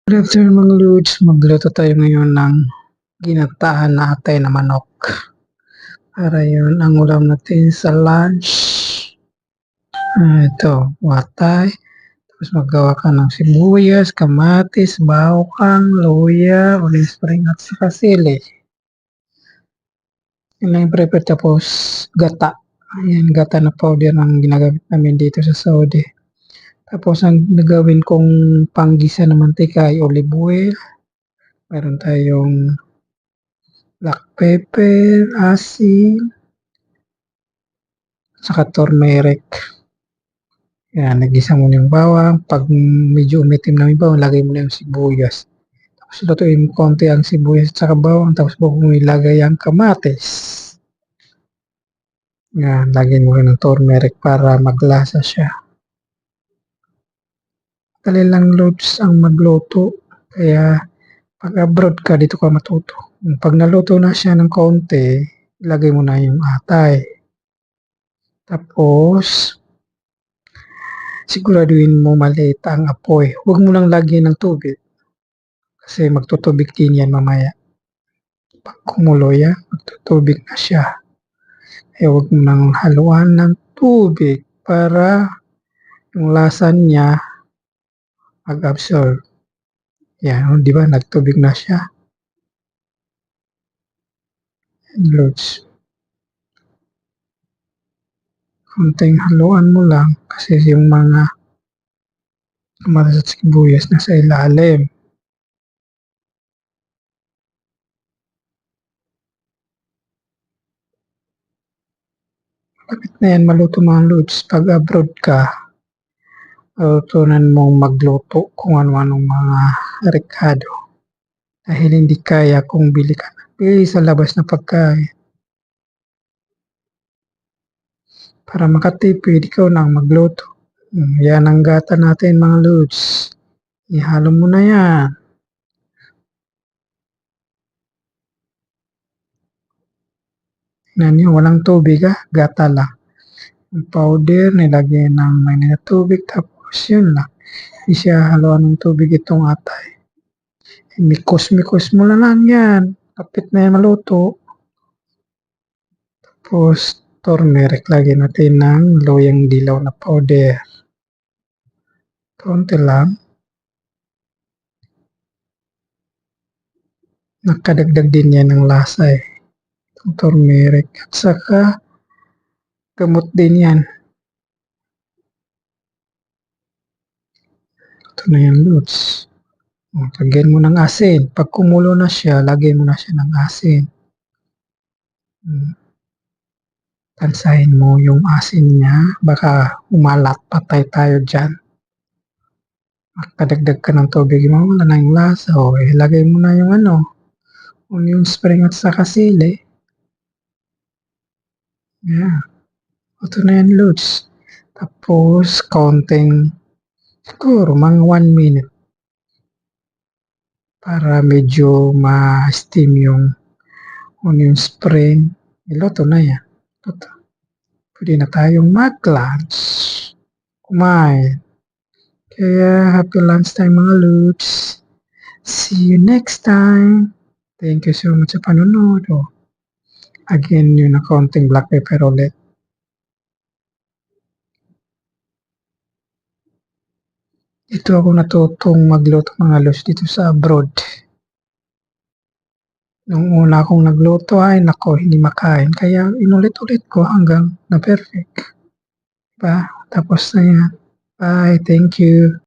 Good afternoon mga lods, magluto tayo ngayon ng ginataan na atay na manok. Para yun ang ulam natin sa lunch. Ito, watay. Tapos maggawa ka ng sibuyas, kamatis, bawang, luya, olive spring at saka sili. Yun lang yung prepare, tapos gata. Ayan, gata na powder ang ginagamit namin dito sa Saudi. Tapos ang nagawin kong panggisa na mantika ay olive oil. Meron tayong black pepper, asin, saka turmeric. Yan, nagisa mo na yung bawang. Pag medyo umitim na yung bawang, lagay mo na yung sibuyas. Tapos lutuin mo konti ang sibuyas at saka bawang. Tapos bago mo ilagay ang kamatis. Yan, lagay mo rin ng turmeric para maglasa siya. Dali lang loads ang magluto. Kaya pag abroad ka, dito ka matuto. Pag naluto na siya ng konti, ilagay mo na yung atay. Tapos, siguraduhin mo maliit ang apoy. Huwag mo lang lagyan ng tubig. Kasi magtutubig din yan mamaya. Pag kumulo yan, magtutubig na siya. Huwag mo nang haluan ng tubig para yung lasa niya mag-absorb. Yan, di ba? Nagtubig na siya. Loads. Konting haluan mo lang kasi yung mga kamatis at sibuyas na sa ilalim. Bakit na yan maluto mga loads? Pag abroad ka, tutunan mong magluto kung ano-anong mga rekado. Dahil hindi kaya kung bili sa labas na pagkain. Para makatipid, ikaw na ang magluto. Yan ang gata natin mga lods. Ihalo mo na yan. Tingnan nyo, walang tubig gata lang. Yung powder, nilagyan ng may tubig, tapos yun lang. Hindi siya haluan ng tubig itong atay. Mikos-mikos mo na lang yan. Kapit na yan maluto. Tapos, turmeric, lagyan natin ng loyang dilaw na powder. Konti lang. Nakadagdag din yan ng lasa Itong turmeric. At saka, gamot din yan. Ito na yan, lods. Lagyan mo ng asin. Pag kumulo na siya, lagyan mo na siya ng asin. Tansahin mo yung asin niya. Baka umalat, patay tayo dyan. Makadagdag ka ng tubig, mawala na yung lasa. Lagay mo na yung onion spring at saka sili. Yeah. Ito na yan, lods. Tapos, konting, siguro, mga 1 minute. Para medyo ma-steam yung onion spring. Iluto na yan. Ito. Pwede na tayong mag-lunch. Kumain. Kaya, happy lunchtime mga lods. See you next time. Thank you so much sa panonood. Again, yun na konting black pepper ulit. Ito ako natutong magluto mga lods dito sa abroad. Nung una akong nagluto ay nako, hindi makain. Kaya inulit-ulit ko hanggang na perfect. Diba? Tapos na yan. Bye. Thank you.